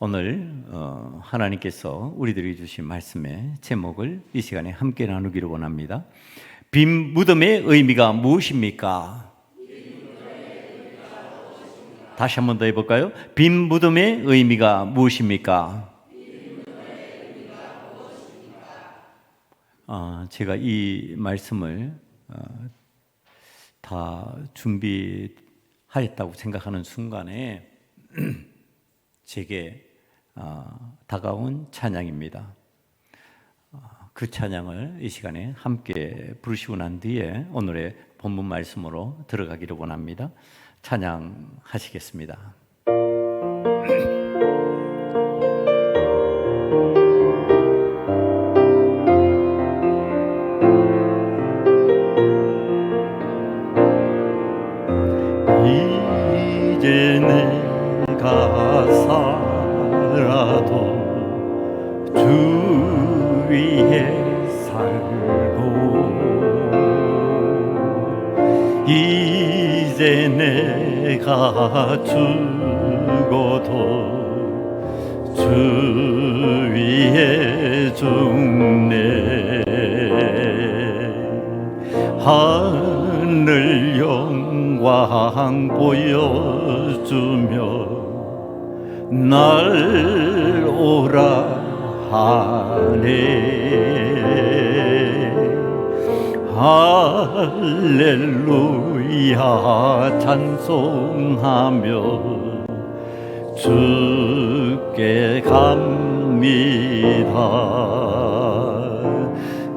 오늘 하나님께서 우리들에게 주신 말씀의 제목을 이 시간에 함께 나누기를 원합니다. 빈 무덤의 의미가 무엇입니까? 다시 한 번 더 해볼까요? 빈 무덤의 의미가 무엇입니까? 제가 이 말씀을 다 준비하였다고 생각하는 순간에 제게 다가온 찬양입니다. 그 찬양을 이 시간에 함께 부르시고 난 뒤에 오늘의 본문 말씀으로 들어가기를 원합니다. 찬양하시겠습니다. 이제 내가 살아도 주 위에 살고 이제 내가 죽어도 주 위에 죽네. 하늘 영광 보여주며 날 오라 하네. 할렐루야 찬송하며 주께 갑니다.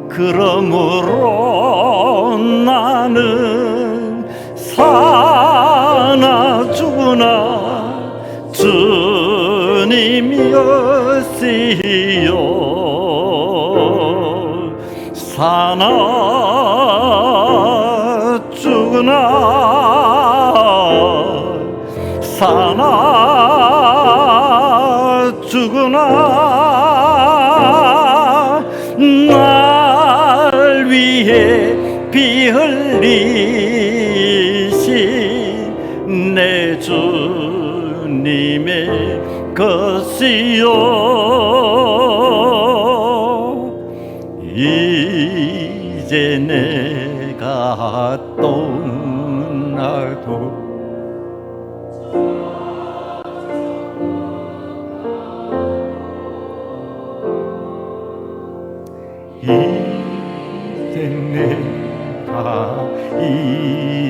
그러므로 나는 사나 죽으나 주님이었시요. 사나 죽으나 사나 죽으나 날 위해 피 흘리신 내 주님의 것이요. 이제 내가 떠나도 이제 내가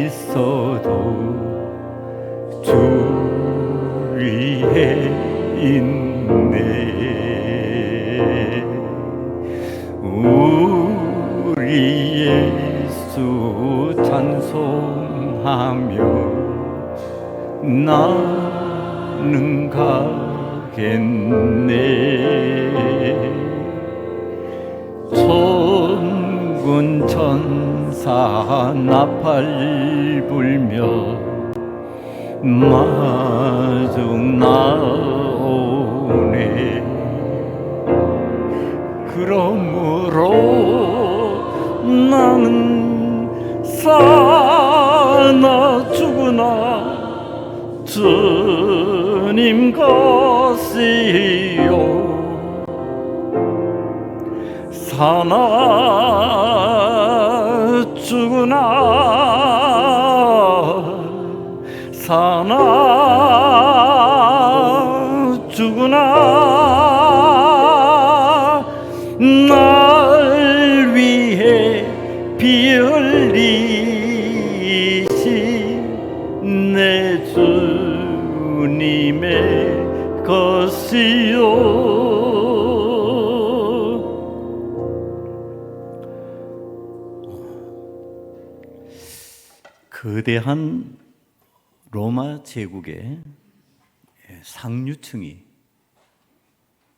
있어도 주 위에 있네. 우리 예수 찬송하며 나는 가겠네. 천군 천사 나팔 불며 마중 나오네. 그러므로 나는 사나 죽으나 주님 것이요. 사나 죽으나 사나 죽으나 날 위해 피 흘리신 내 주님의 것이요. 거대한 로마 제국의 상류층이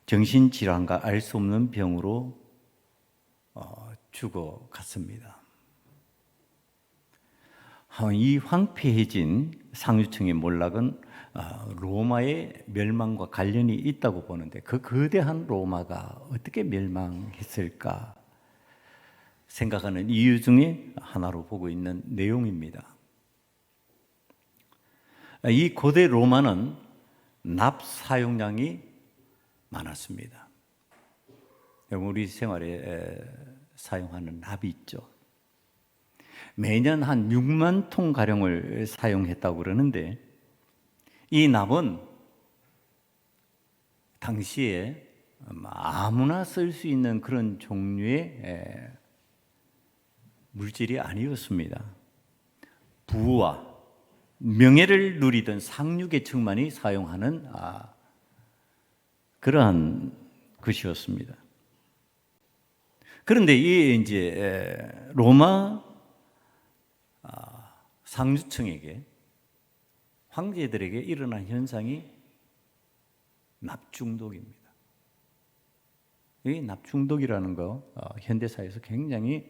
정신질환과 알 수 없는 병으로 죽어갔습니다. 이 황폐해진 상류층의 몰락은 로마의 멸망과 관련이 있다고 보는데 그 거대한 로마가 어떻게 멸망했을까 생각하는 이유 중에 하나로 보고 있는 내용입니다. 이 고대 로마는 납 사용량이 많았습니다. 우리 생활에 사용하는 납이 있죠. 매년 한 6만 통 가량을 사용했다고 그러는데, 이 납은 당시에 아무나 쓸 수 있는 그런 종류의 물질이 아니었습니다. 부와 명예를 누리던 상류계층만이 사용하는 그러한 것이었습니다. 그런데 이 이제 로마 상류층에게, 황제들에게 일어난 현상이 납중독입니다. 이 납중독이라는 거 현대사회에서 굉장히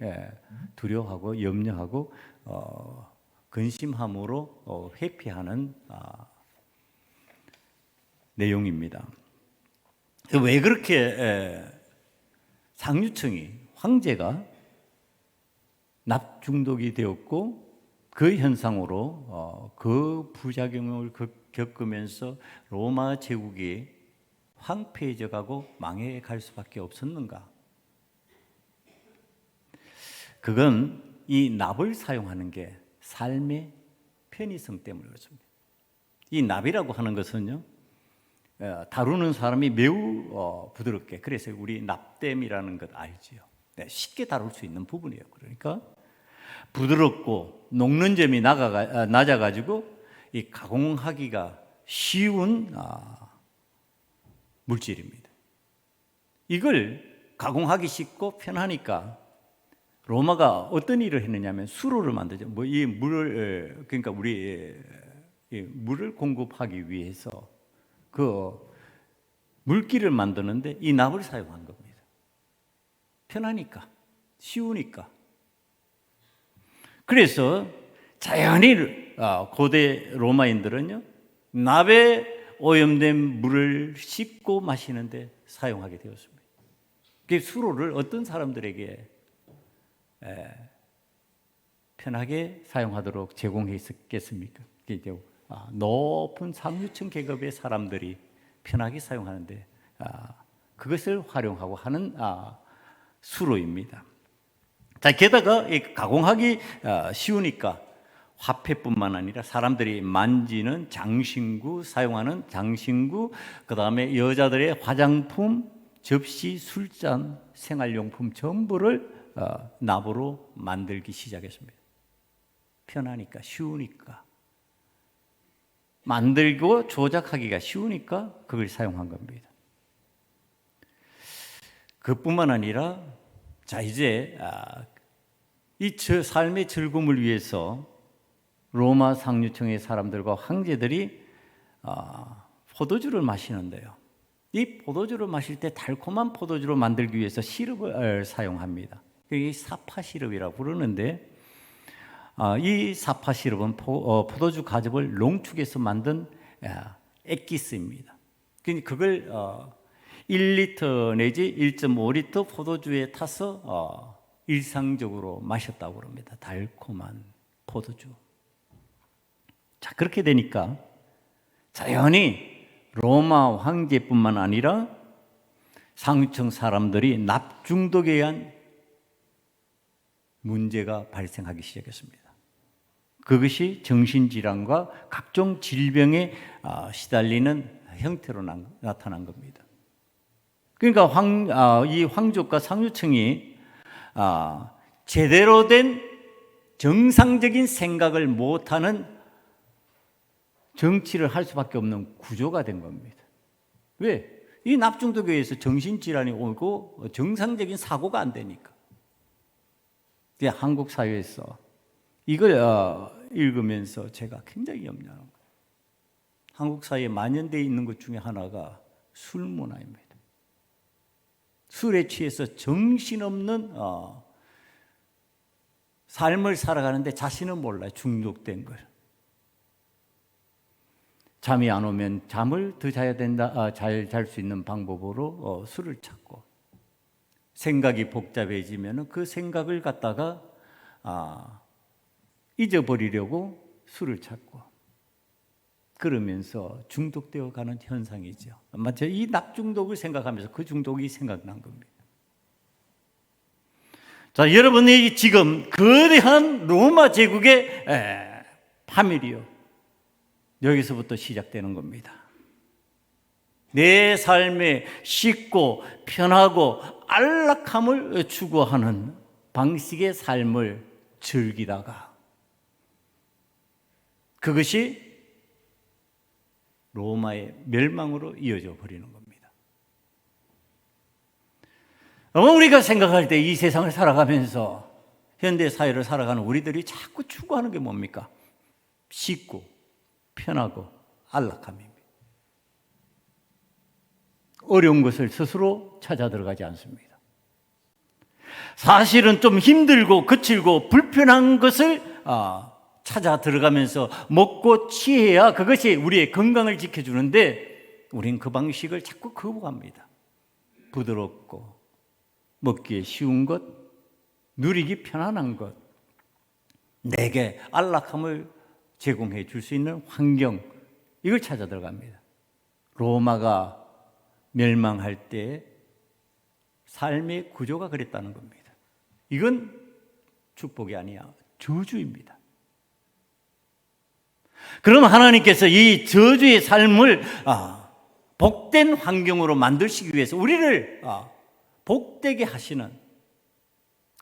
두려워하고 염려하고 근심함으로 회피하는 내용입니다. 왜 그렇게 상류층이, 황제가 납중독이 되었고 그 현상으로 그 부작용을 겪으면서 로마 제국이 황폐해져 가고 망해갈 수밖에 없었는가? 그건 이 납을 사용하는 게 삶의 편의성 때문에 그렇습니다. 이 납이라고 하는 것은요, 다루는 사람이 매우 부드럽게, 그래서 우리 납땜이라는 것 알지요. 쉽게 다룰 수 있는 부분이에요. 그러니까 부드럽고 녹는 점이 낮아가지고 이 가공하기가 쉬운 물질입니다. 이걸 가공하기 쉽고 편하니까 로마가 어떤 일을 했느냐면 수로를 만들죠. 이 물을, 그러니까 우리 물을 공급하기 위해서 그 물기를 만드는데 이 납을 사용한 겁니다. 편하니까, 쉬우니까. 그래서 자연히 고대 로마인들은요, 납에 오염된 물을 씻고 마시는데 사용하게 되었습니다. 그 수로를 어떤 사람들에게 편하게 사용하도록 제공했겠습니까? 높은 상류층 계급의 사람들이 편하게 사용하는데 그것을 활용하고 하는 수로입니다. 자, 게다가 가공하기 쉬우니까 화폐뿐만 아니라 사람들이 만지는 장신구, 사용하는 장신구, 그 다음에 여자들의 화장품, 접시, 술잔, 생활용품 전부를 납으로 만들기 시작했습니다. 편하니까, 쉬우니까, 만들고 조작하기가 쉬우니까 그걸 사용한 겁니다. 그뿐만 아니라 자, 이제 이 삶의 즐거움을 위해서 로마 상류층의 사람들과 황제들이 포도주를 마시는데요. 이 포도주를 마실 때 달콤한 포도주를 만들기 위해서 시럽을 사용합니다. 이게 사파 시럽이라고 부르는데 이 사파 시럽은 포도주 가즙을 농축해서 만든 액기스입니다. 그걸 1리터 내지 1.5리터 포도주에 타서 일상적으로 마셨다고 합니다. 달콤한 포도주. 자, 그렇게 되니까 자연히 로마 황제뿐만 아니라 상류층 사람들이 납중독에 의한 문제가 발생하기 시작했습니다. 그것이 정신질환과 각종 질병에 시달리는 형태로 나타난 겁니다. 그러니까 이 황족과 상류층이 제대로 된 정상적인 생각을 못하는 정치를 할 수밖에 없는 구조가 된 겁니다. 왜? 이 납중독에 의해서 정신질환이 오고 정상적인 사고가 안 되니까. 한국 사회에서 이걸 읽으면서 제가 굉장히 염려하는 거예요. 한국 사회에 만연되어 있는 것 중에 하나가 술 문화입니다. 술에 취해서 정신없는 삶을 살아가는데 자신은 몰라요. 중독된 걸. 잠이 안 오면 잠을 더 자야 된다, 잘 잘 수 있는 방법으로 술을 찾고, 생각이 복잡해지면 그 생각을 갖다가 잊어버리려고 술을 찾고, 그러면서 중독되어 가는 현상이죠. 마치 이 낙중독을 생각하면서 그 중독이 생각난 겁니다. 자, 여러분이 지금 거대한 로마 제국의 파멸이요, 여기서부터 시작되는 겁니다. 내 삶에 쉽고 편하고 안락함을 추구하는 방식의 삶을 즐기다가 그것이 로마의 멸망으로 이어져 버리는 겁니다. 우리가 생각할 때 이 세상을 살아가면서 현대 사회를 살아가는 우리들이 자꾸 추구하는 게 뭡니까? 쉽고 편하고 안락함입니다. 어려운 것을 스스로 찾아 들어가지 않습니다. 사실은 좀 힘들고 거칠고 불편한 것을 찾아 들어가면서 먹고 취해야 그것이 우리의 건강을 지켜주는데 우린 그 방식을 자꾸 거부합니다. 부드럽고 먹기에 쉬운 것, 누리기 편안한 것, 내게 안락함을 제공해 줄 수 있는 환경, 이걸 찾아 들어갑니다. 로마가 멸망할 때 삶의 구조가 그랬다는 겁니다. 이건 축복이 아니야, 저주입니다. 그럼 하나님께서 이 저주의 삶을 복된 환경으로 만드시기 위해서 우리를 복되게 하시는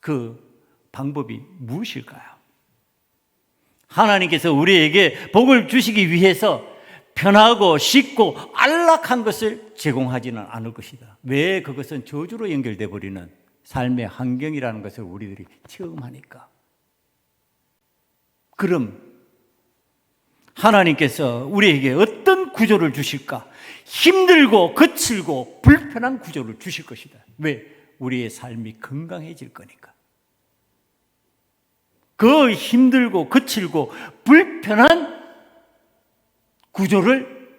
그 방법이 무엇일까요? 하나님께서 우리에게 복을 주시기 위해서 편하고 쉽고 안락한 것을 제공하지는 않을 것이다. 왜? 그것은 저주로 연결돼 버리는 삶의 환경이라는 것을 우리들이 체험하니까. 그럼 하나님께서 우리에게 어떤 구조를 주실까? 힘들고 거칠고 불편한 구조를 주실 것이다. 왜? 우리의 삶이 건강해질 거니까. 그 힘들고 거칠고 불편한 구조를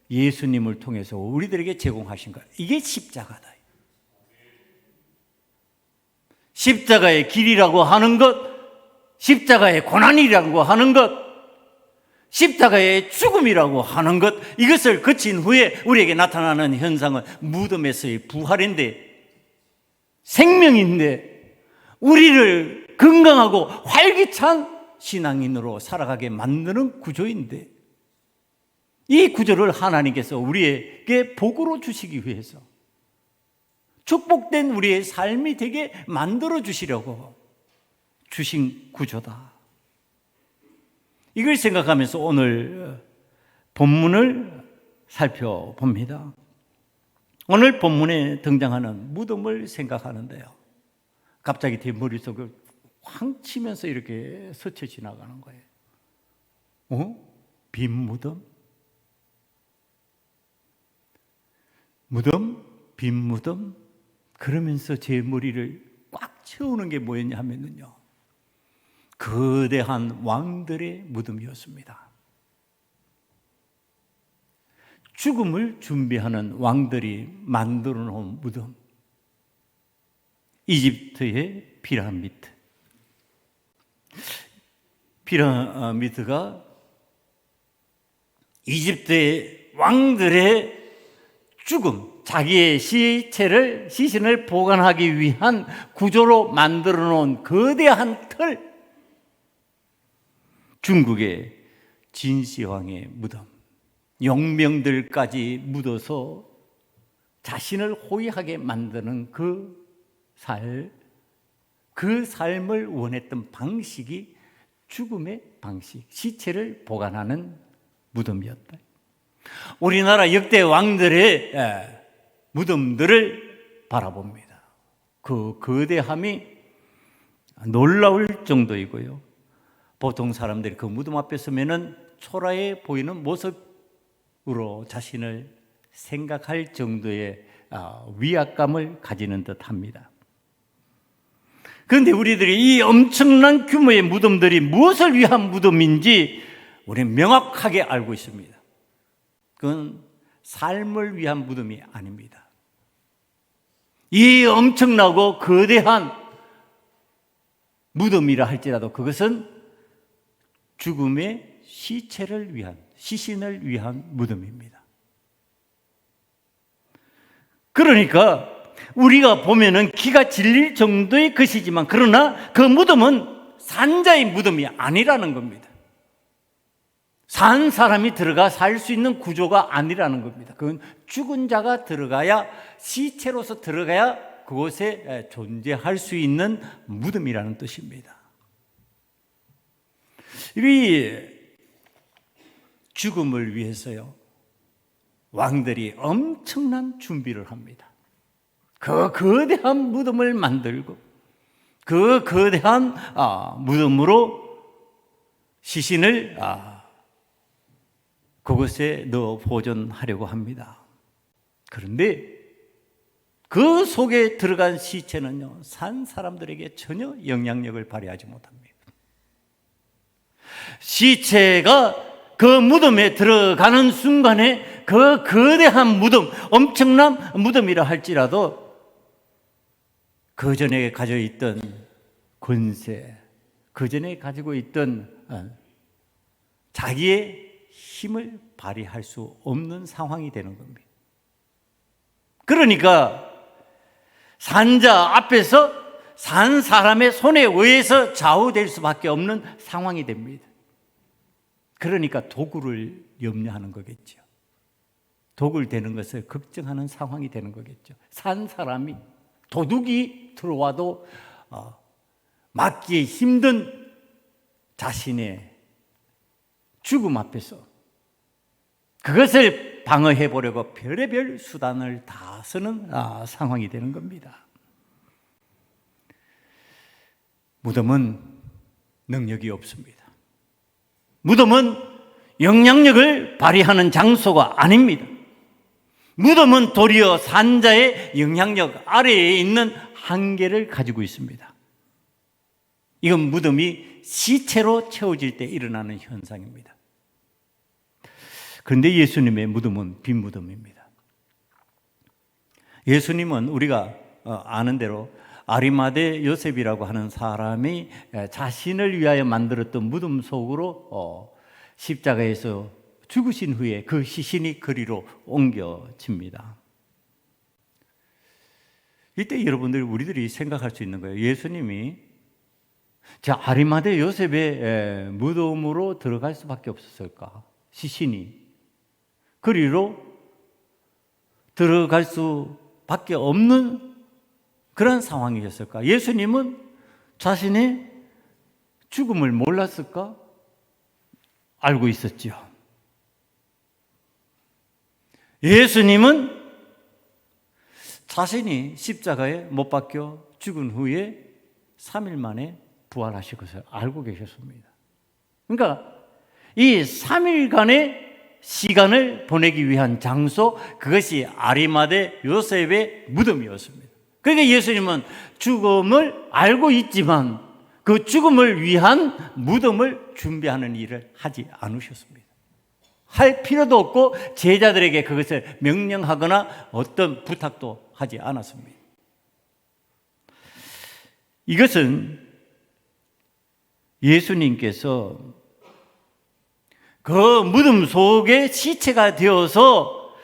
예수님을 통해서 우리들에게 제공하신 거예요. 이게 십자가다. 십자가의 길이라고 하는 것, 십자가의 고난이라고 하는 것, 십자가의 죽음이라고 하는 것, 이것을 거친 후에 우리에게 나타나는 현상은 무덤에서의 부활인데, 생명인데, 우리를 건강하고 활기찬 신앙인으로 살아가게 만드는 구조인데, 이 구조를 하나님께서 우리에게 복으로 주시기 위해서 축복된 우리의 삶이 되게 만들어 주시려고 주신 구조다. 이걸 생각하면서 오늘 본문을 살펴봅니다. 오늘 본문에 등장하는 무덤을 생각하는데요, 갑자기 제 머릿속을 황 치면서 이렇게 스쳐 지나가는 거예요. 빈 무덤? 무덤? 빈 무덤? 그러면서 제 머리를 꽉 채우는 게 뭐였냐 하면요, 거대한 왕들의 무덤이었습니다. 죽음을 준비하는 왕들이 만들어 놓은 무덤. 이집트의 피라미드. 피라미드가 이집트의 왕들의 죽음, 자기의 시신을 보관하기 위한 구조로 만들어 놓은 거대한 틀. 중국의 진시황의 무덤, 용명들까지 묻어서 자신을 호위하게 만드는 그 삶을 원했던 방식이 죽음의 방식, 시체를 보관하는 무덤이었다. 우리나라 역대 왕들의 무덤들을 바라봅니다. 그 거대함이 놀라울 정도이고요, 보통 사람들이 그 무덤 앞에 서면은 초라해 보이는 모습으로 자신을 생각할 정도의 위압감을 가지는 듯합니다. 그런데 우리들이 이 엄청난 규모의 무덤들이 무엇을 위한 무덤인지 우리는 명확하게 알고 있습니다. 그건 삶을 위한 무덤이 아닙니다. 이 엄청나고 거대한 무덤이라 할지라도 그것은 죽음의 시체를 위한, 시신을 위한 무덤입니다. 그러니까 우리가 보면은 기가 질릴 정도의 것이지만, 그러나 그 무덤은 산자의 무덤이 아니라는 겁니다. 산 사람이 들어가 살 수 있는 구조가 아니라는 겁니다. 그건 죽은 자가 들어가야, 시체로서 들어가야 그곳에 존재할 수 있는 무덤이라는 뜻입니다. 이 죽음을 위해서요, 왕들이 엄청난 준비를 합니다. 그 거대한 무덤을 만들고 그 거대한 무덤으로 시신을 그곳에 넣어 보존하려고 합니다. 그런데 그 속에 들어간 시체는요, 산 사람들에게 전혀 영향력을 발휘하지 못합니다. 시체가 그 무덤에 들어가는 순간에 그 거대한 무덤, 엄청난 무덤이라 할지라도 그 전에 가지고 있던 권세, 그 전에 가지고 있던 자기의 힘을 발휘할 수 없는 상황이 되는 겁니다. 그러니까 산자 앞에서 산 사람의 손에 의해서 좌우될 수밖에 없는 상황이 됩니다. 그러니까 도굴을 염려하는 거겠죠. 도굴 되는 것을 걱정하는 상황이 되는 거겠죠. 산 사람이 도둑이 들어와도 막기 힘든 자신의 죽음 앞에서 그것을 방어해 보려고 별의별 수단을 다 쓰는 상황이 되는 겁니다. 무덤은 능력이 없습니다. 무덤은 영향력을 발휘하는 장소가 아닙니다. 무덤은 도리어 산자의 영향력 아래에 있는 한계를 가지고 있습니다. 이건 무덤이 시체로 채워질 때 일어나는 현상입니다. 그런데 예수님의 무덤은 빈 무덤입니다. 예수님은 우리가 아는 대로 아리마대 요셉이라고 하는 사람이 자신을 위하여 만들었던 무덤 속으로 십자가에서 죽으신 후에 그 시신이 그리로 옮겨집니다. 이때 여러분들, 우리들이 생각할 수 있는 거예요. 예수님이 아리마대 요셉의 무덤으로 들어갈 수밖에 없었을까? 시신이 그리로 들어갈 수밖에 없는 그런 상황이었을까? 예수님은 자신의 죽음을 몰랐을까? 알고 있었죠. 예수님은 자신이 십자가에 못 박혀 죽은 후에 3일 만에 부활하실 것을 알고 계셨습니다. 그러니까 이 3일간의 시간을 보내기 위한 장소, 그것이 아리마대 요셉의 무덤이었습니다. 그러니까 예수님은 죽음을 알고 있지만 그 죽음을 위한 무덤을 준비하는 일을 하지 않으셨습니다. 할 필요도 없고 제자들에게 그것을 명령하거나 어떤 부탁도 하지 않았습니다. 이것은 예수님께서 그 무덤 속에 시체가 되어서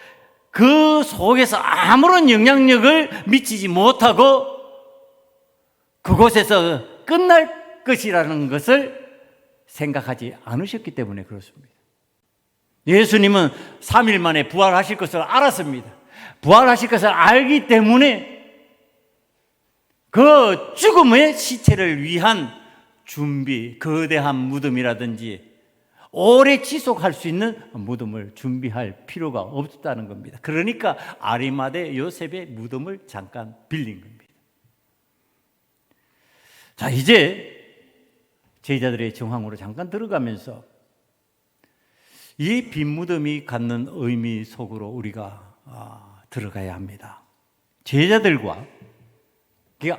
그 속에서 아무런 영향력을 미치지 못하고 그곳에서 끝날 것이라는 것을 생각하지 않으셨기 때문에 그렇습니다. 예수님은 3일 만에 부활하실 것을 알았습니다. 부활하실 것을 알기 때문에 그 죽음의 시체를 위한 준비, 거대한 무덤이라든지 오래 지속할 수 있는 무덤을 준비할 필요가 없다는 겁니다. 그러니까 아리마대 요셉의 무덤을 잠깐 빌린 겁니다. 자, 이제 제자들의 정황으로 잠깐 들어가면서 이 빈 무덤이 갖는 의미 속으로 우리가 들어가야 합니다. 제자들과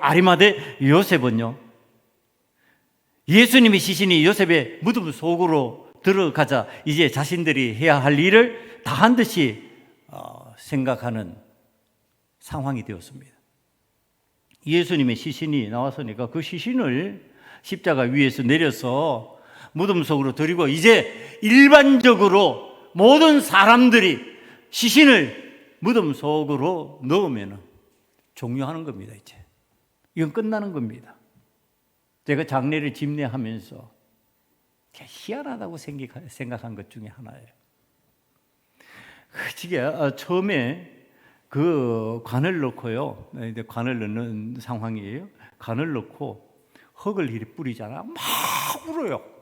아리마대 요셉은요, 예수님의 시신이 요셉의 무덤 속으로 들어가자 이제 자신들이 해야 할 일을 다 한 듯이 생각하는 상황이 되었습니다. 예수님의 시신이 나왔으니까 그 시신을 십자가 위에서 내려서 무덤 속으로 들이고 이제 일반적으로 모든 사람들이 시신을 무덤 속으로 넣으면 종료하는 겁니다. 이제 이건 끝나는 겁니다. 제가 장례를 집례하면서 희한하다고 생각한 것 중에 하나예요. 지금 처음에 그 관을 넣고요. 이제 관을 넣는 상황이에요. 관을 넣고 흙을 이리 뿌리잖아. 막 울어요.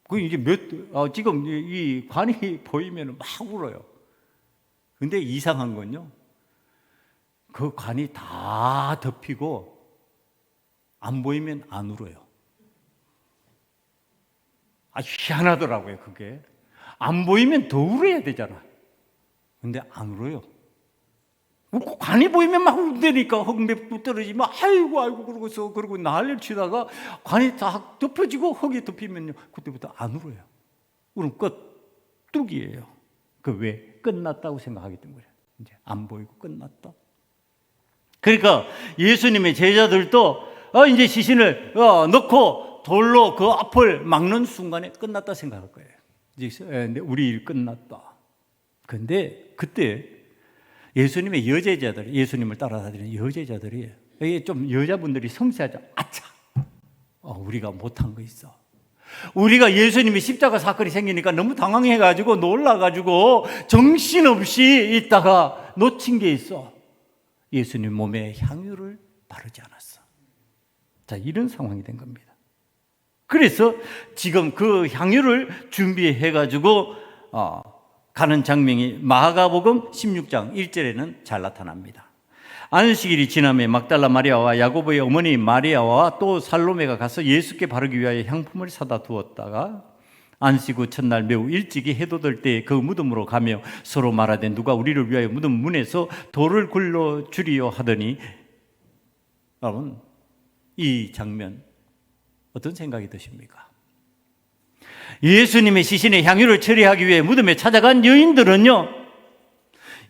그 이제 지금 이 관이 보이면 막 울어요. 근데 이상한 건요. 그 관이 다 덮이고 안 보이면 안 울어요. 희한하더라고요, 그게. 안 보이면 더 울어야 되잖아. 근데 안 울어요. 관이 보이면 막 울대니까 흙 떨어지면 아이고 그러고 난리를 치다가 관이 다 덮어지고 흙이 덮이면요, 그때부터 안 울어요. 그럼 뚝이에요. 그 왜? 끝났다고 생각하기 때문에. 이제 안 보이고 끝났다. 그러니까 예수님의 제자들도 이제 시신을 넣고 돌로 그 앞을 막는 순간에 끝났다 생각할 거예요. 이제 우리 일 끝났다. 근데 그때 예수님의 여제자들, 예수님을 따라다니는 여제자들이, 이게 좀 여자분들이 섬세하죠. 아차, 우리가 못한 거 있어. 우리가 예수님이 십자가 사건이 생기니까 너무 당황해가지고 놀라가지고 정신없이 있다가 놓친 게 있어. 예수님 몸에 향유를 바르지 않았어. 자, 이런 상황이 된 겁니다. 그래서 지금 그 향유를 준비해가지고 가는 장면이 마가복음 16장 1절에는 잘 나타납니다. 안식일이 지남에 막달라 마리아와 야고보의 어머니 마리아와 또 살로메가 가서 예수께 바르기 위하여 향품을 사다 두었다가 안식 후 첫날 매우 일찍이 해도 될 때 그 무덤으로 가며 서로 말하되 누가 우리를 위하여 무덤 문에서 돌을 굴러 주리요 하더니, 여러분 이 장면 어떤 생각이 드십니까? 예수님의 시신에 향유를 처리하기 위해 무덤에 찾아간 여인들은요,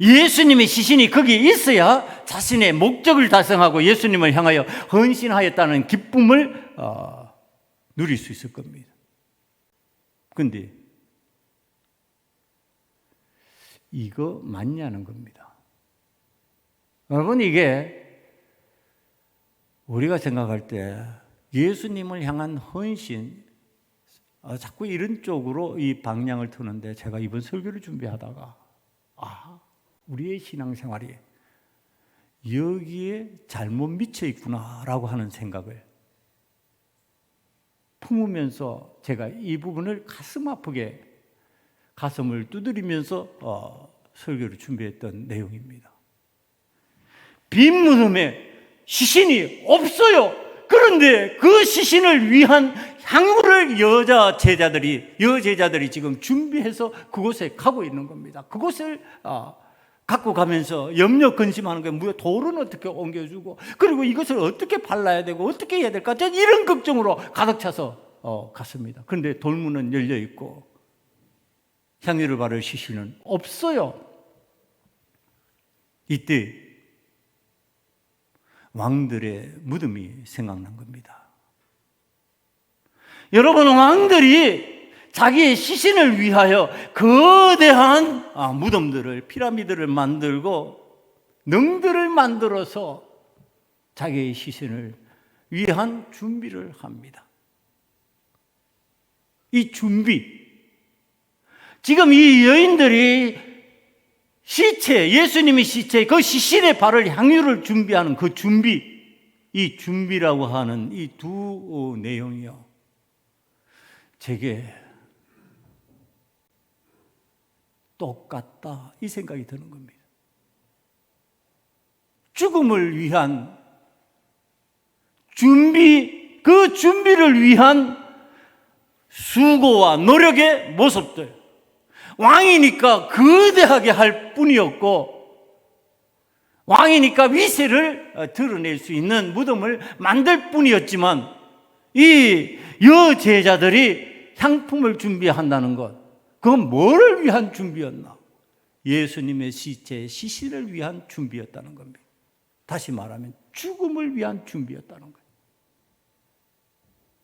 예수님의 시신이 거기 있어야 자신의 목적을 달성하고 예수님을 향하여 헌신하였다는 기쁨을 누릴 수 있을 겁니다. 그런데 이거 맞냐는 겁니다. 여러분, 이게 우리가 생각할 때 예수님을 향한 헌신, 자꾸 이런 쪽으로 이 방향을 트는데, 제가 이번 설교를 준비하다가 우리의 신앙생활이 여기에 잘못 미쳐 있구나라고 하는 생각을 품으면서 제가 이 부분을 가슴 아프게 가슴을 두드리면서 설교를 준비했던 내용입니다. 빈 무덤에 시신이 없어요. 그런데 그 시신을 위한 향유를 여제자들이 지금 준비해서 그곳에 가고 있는 겁니다. 그곳을 갖고 가면서 염려 근심하는 게 뭐야? 돌은 어떻게 옮겨주고, 그리고 이것을 어떻게 발라야 되고 어떻게 해야 될까? 이런 걱정으로 가득 차서 갔습니다. 그런데 돌문은 열려 있고 향유를 바를 시신은 없어요. 이때 왕들의 무덤이 생각난 겁니다. 여러분, 왕들이 자기의 시신을 위하여 거대한 무덤들을, 피라미드를 만들고 능들을 만들어서 자기의 시신을 위한 준비를 합니다. 이 준비, 지금 이 여인들이 예수님의 시체, 그 시신에 바를 향유를 준비하는 그 준비, 이 준비라고 하는 이 두 내용이요, 제게 똑같다, 이 생각이 드는 겁니다. 죽음을 위한 준비, 그 준비를 위한 수고와 노력의 모습들. 왕이니까 거대하게 할 뿐이었고, 왕이니까 위세를 드러낼 수 있는 무덤을 만들 뿐이었지만, 이 여제자들이 향품을 준비한다는 것, 그건 뭐를 위한 준비였나? 예수님의 시체, 시신을 위한 준비였다는 겁니다. 다시 말하면 죽음을 위한 준비였다는 거예요.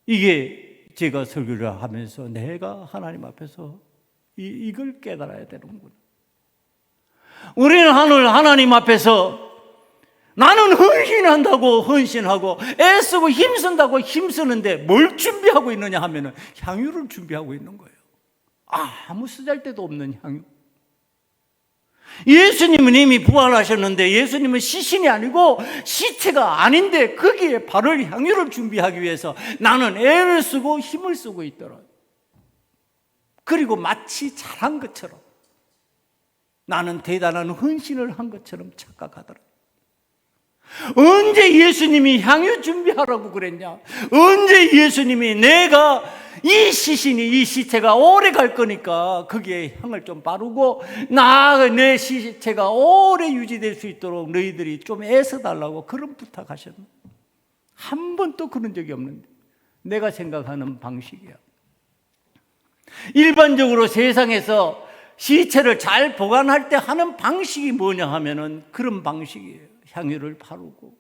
이게 제가 설교를 하면서 내가 하나님 앞에서 이걸 깨달아야 되는구나. 우리는 하나님 앞에서 나는 헌신한다고 헌신하고 애쓰고 힘쓴다고 힘쓰는데 뭘 준비하고 있느냐 하면은 향유를 준비하고 있는 거예요. 아무 쓰잘데도 없는 향유. 예수님은 이미 부활하셨는데 예수님은 시신이 아니고 시체가 아닌데 거기에 바를 향유를 준비하기 위해서 나는 애를 쓰고 힘을 쓰고 있더라. 그리고 마치 잘한 것처럼 나는 대단한 헌신을 한 것처럼 착각하더라. 언제 예수님이 향유 준비하라고 그랬냐? 언제 예수님이 내가 이 시신이 이 시체가 오래 갈 거니까 거기에 향을 좀 바르고 내 시체가 오래 유지될 수 있도록 너희들이 좀 애써 달라고 그런 부탁하셨나? 한 번도 그런 적이 없는데 내가 생각하는 방식이야. 일반적으로 세상에서 시체를 잘 보관할 때 하는 방식이 뭐냐 하면은 그런 방식이에요. 향유를 바르고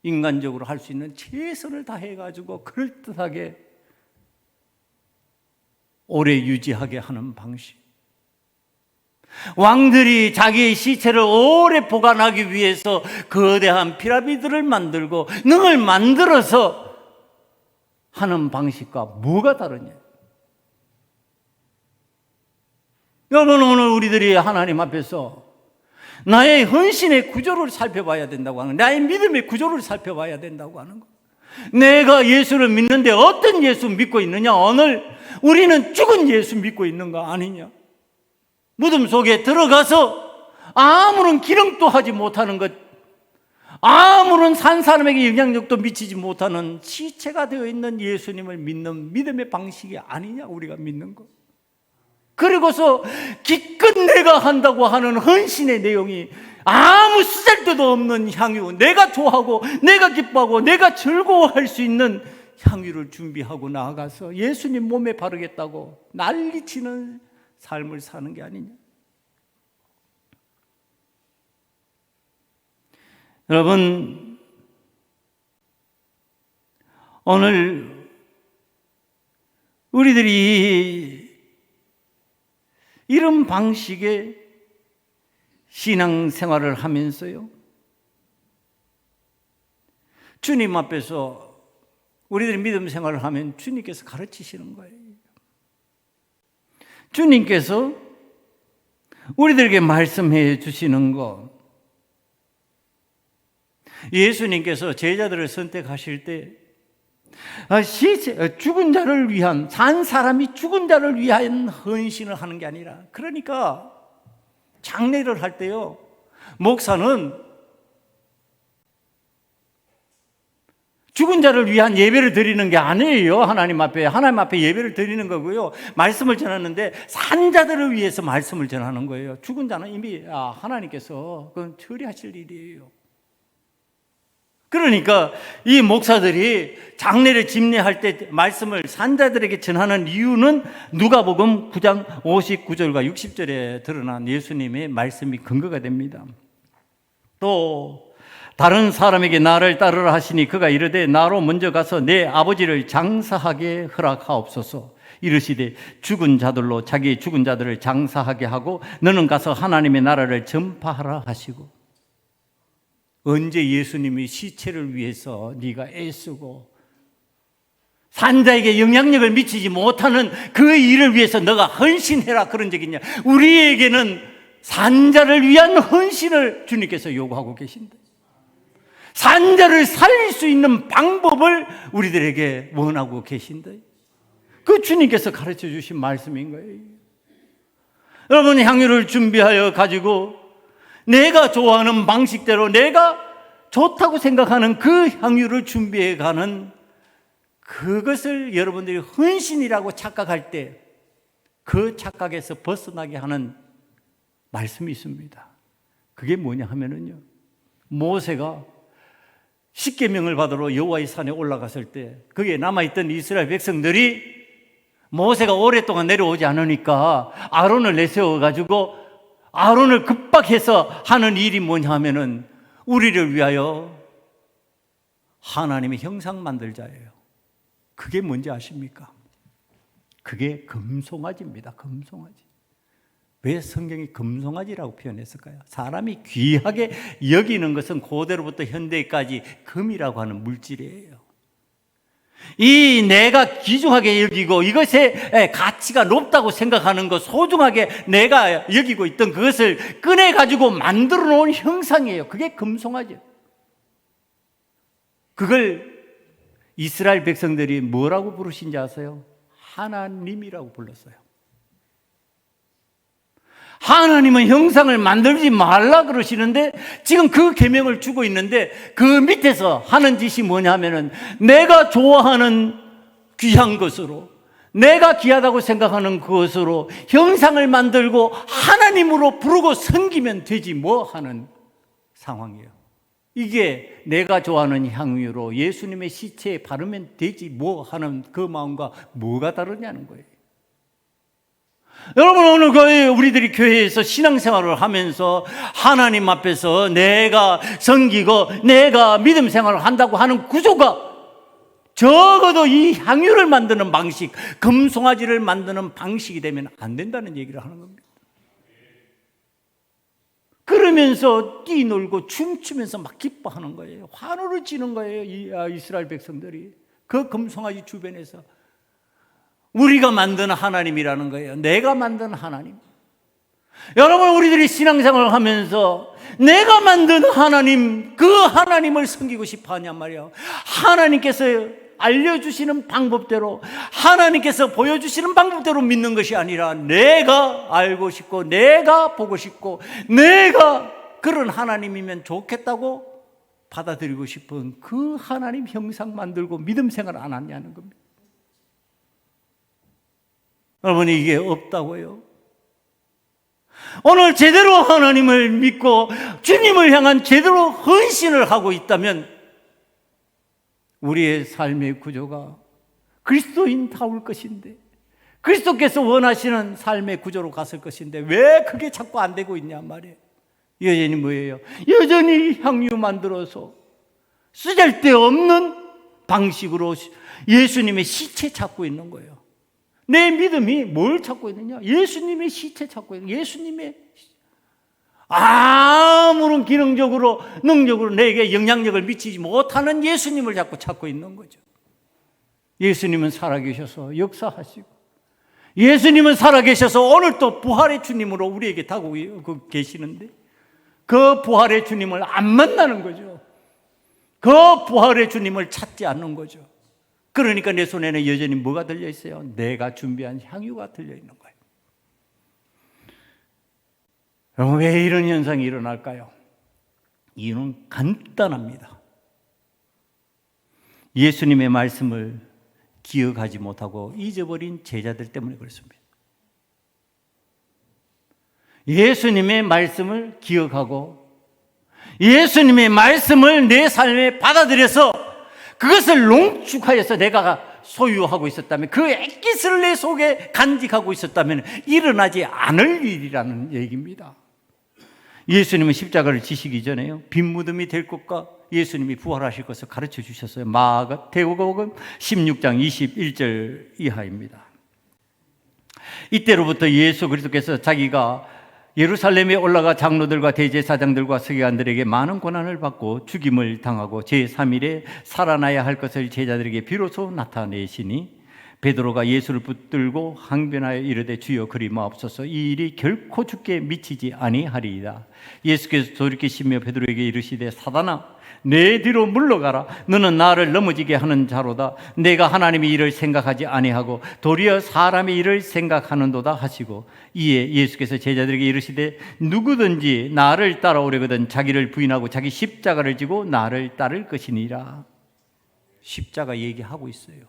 인간적으로 할 수 있는 최선을 다해가지고 그럴듯하게 오래 유지하게 하는 방식. 왕들이 자기의 시체를 오래 보관하기 위해서 거대한 피라미드를 만들고 능을 만들어서 하는 방식과 뭐가 다르냐? 여러분, 오늘 우리들이 하나님 앞에서 나의 헌신의 구조를 살펴봐야 된다고 하는 거예요. 나의 믿음의 구조를 살펴봐야 된다고 하는 거예요. 내가 예수를 믿는데 어떤 예수 믿고 있느냐? 오늘 우리는 죽은 예수 믿고 있는 거 아니냐? 무덤 속에 들어가서 아무런 기능도 하지 못하는 것, 아무런 산 사람에게 영향력도 미치지 못하는 시체가 되어 있는 예수님을 믿는 믿음의 방식이 아니냐? 우리가 믿는 거. 그리고서 기껏 내가 한다고 하는 헌신의 내용이 아무 쓰잘데도 없는 향유, 내가 좋아하고 내가 기뻐하고 내가 즐거워할 수 있는 향유를 준비하고 나아가서 예수님 몸에 바르겠다고 난리치는 삶을 사는 게 아니냐. 여러분, 오늘 우리들이 이런 방식의 신앙생활을 하면서요, 주님 앞에서 우리들이 믿음 생활을 하면 주님께서 가르치시는 거예요. 주님께서 우리들에게 말씀해 주시는 것, 예수님께서 제자들을 선택하실 때 죽은 자를 위한, 산 사람이 죽은 자를 위한 헌신을 하는 게 아니라, 그러니까 장례를 할 때요, 목사는 죽은 자를 위한 예배를 드리는 게 아니에요. 하나님 앞에 예배를 드리는 거고요, 말씀을 전하는데 산 자들을 위해서 말씀을 전하는 거예요. 죽은 자는 이미 하나님께서 그건 처리하실 일이에요. 그러니까 이 목사들이 장례를 집례할 때 말씀을 산자들에게 전하는 이유는 누가복음 9장 59절과 60절에 드러난 예수님의 말씀이 근거가 됩니다. 또 다른 사람에게 나를 따르라 하시니 그가 이르되 나로 먼저 가서 내 아버지를 장사하게 허락하옵소서. 이르시되 죽은 자들로 자기의 죽은 자들을 장사하게 하고 너는 가서 하나님의 나라를 전파하라 하시고, 언제 예수님이 시체를 위해서 네가 애쓰고 산자에게 영향력을 미치지 못하는 그 일을 위해서 너가 헌신해라 그런 적이 있냐? 우리에게는 산자를 위한 헌신을 주님께서 요구하고 계신다. 산자를 살릴 수 있는 방법을 우리들에게 원하고 계신다. 그 주님께서 가르쳐 주신 말씀인 거예요. 여러분, 향유를 준비하여 가지고 내가 좋아하는 방식대로 내가 좋다고 생각하는 그 향유를 준비해 가는, 그것을 여러분들이 헌신이라고 착각할 때 그 착각에서 벗어나게 하는 말씀이 있습니다. 그게 뭐냐 하면은요, 모세가 십계명을 받으러 여호와의 산에 올라갔을 때 거기에 남아있던 이스라엘 백성들이 모세가 오랫동안 내려오지 않으니까 아론을 내세워가지고 아론을 급박해서 하는 일이 뭐냐 하면은 우리를 위하여 하나님의 형상 만들자예요. 그게 뭔지 아십니까? 그게 금송아지입니다. 금송아지. 왜 성경이 금송아지라고 표현했을까요? 사람이 귀하게 여기는 것은 고대로부터 현대까지 금이라고 하는 물질이에요. 이 내가 귀중하게 여기고 이것의 가치가 높다고 생각하는 것, 소중하게 내가 여기고 있던 그것을 꺼내가지고 만들어 놓은 형상이에요. 그게 금송아지예요. 그걸 이스라엘 백성들이 뭐라고 부르신지 아세요? 하나님이라고 불렀어요. 하나님은 형상을 만들지 말라 그러시는데 지금 그 계명을 주고 있는데 그 밑에서 하는 짓이 뭐냐면은 내가 좋아하는 귀한 것으로, 내가 귀하다고 생각하는 그것으로 형상을 만들고 하나님으로 부르고 섬기면 되지 뭐 하는 상황이에요. 이게 내가 좋아하는 향유로 예수님의 시체에 바르면 되지 뭐 하는 그 마음과 뭐가 다르냐는 거예요. 여러분, 오늘 우리들이 교회에서 신앙생활을 하면서 하나님 앞에서 내가 섬기고 내가 믿음 생활을 한다고 하는 구조가 적어도 이 향유를 만드는 방식, 금송아지를 만드는 방식이 되면 안 된다는 얘기를 하는 겁니다. 그러면서 뛰놀고 춤추면서 막 기뻐하는 거예요. 환호를 지는 거예요. 이 이스라엘 백성들이 그 금송아지 주변에서. 우리가 만든 하나님이라는 거예요. 내가 만든 하나님. 여러분, 우리들이 신앙생활을 하면서 내가 만든 하나님, 그 하나님을 섬기고 싶어 하냔 말이에요. 하나님께서 알려주시는 방법대로, 하나님께서 보여주시는 방법대로 믿는 것이 아니라 내가 알고 싶고 내가 보고 싶고 내가 그런 하나님이면 좋겠다고 받아들이고 싶은 그 하나님 형상 만들고 믿음 생활 안 하냐는 겁니다. 여러분, 이게 없다고요. 오늘 제대로 하나님을 믿고 주님을 향한 제대로 헌신을 하고 있다면 우리의 삶의 구조가 그리스도인다울 것인데, 그리스도께서 원하시는 삶의 구조로 갔을 것인데 왜 그게 자꾸 안 되고 있냐 말이에요. 여전히 뭐예요? 여전히 향유 만들어서 쓰잘데없는 방식으로 예수님의 시체 찾고 있는 거예요. 내 믿음이 뭘 찾고 있느냐? 예수님의 시체 찾고 있는, 예수님의 아무런 기능적으로 능력으로 내게 영향력을 미치지 못하는 예수님을 자꾸 찾고 있는 거죠. 예수님은 살아계셔서 역사하시고, 예수님은 살아계셔서 오늘 또 부활의 주님으로 우리에게 다가오고 계시는데 그 부활의 주님을 안 만나는 거죠. 그 부활의 주님을 찾지 않는 거죠. 그러니까 내 손에는 여전히 뭐가 들려 있어요? 내가 준비한 향유가 들려 있는 거예요. 여러분, 왜 이런 현상이 일어날까요? 이유는 간단합니다. 예수님의 말씀을 기억하지 못하고 잊어버린 제자들 때문에 그렇습니다. 예수님의 말씀을 기억하고 예수님의 말씀을 내 삶에 받아들여서 그것을 농축하여서 내가 소유하고 있었다면, 그 액기스를 내 속에 간직하고 있었다면 일어나지 않을 일이라는 얘기입니다. 예수님은 십자가를 지시기 전에요, 빈 무덤이 될 것과 예수님이 부활하실 것을 가르쳐 주셨어요. 마태복음 16장 21절 이하입니다. 이때로부터 예수 그리스도께서 자기가 예루살렘에 올라가 장로들과 대제사장들과 서기관들에게 많은 고난을 받고 죽임을 당하고 제3일에 살아나야 할 것을 제자들에게 비로소 나타내시니, 베드로가 예수를 붙들고 항변하여 이르되 주여 그리 마옵소서, 이 일이 결코 죽게 미치지 아니하리이다. 예수께서 돌이키시며 베드로에게 이르시되 사단아, 내 뒤로 물러가라. 너는 나를 넘어지게 하는 자로다. 내가 하나님의 일을 생각하지 아니하고 도리어 사람의 일을 생각하는도다 하시고, 이에 예수께서 제자들에게 이르시되 누구든지 나를 따라오려거든 자기를 부인하고 자기 십자가를 지고 나를 따를 것이니라. 십자가 얘기하고 있어요.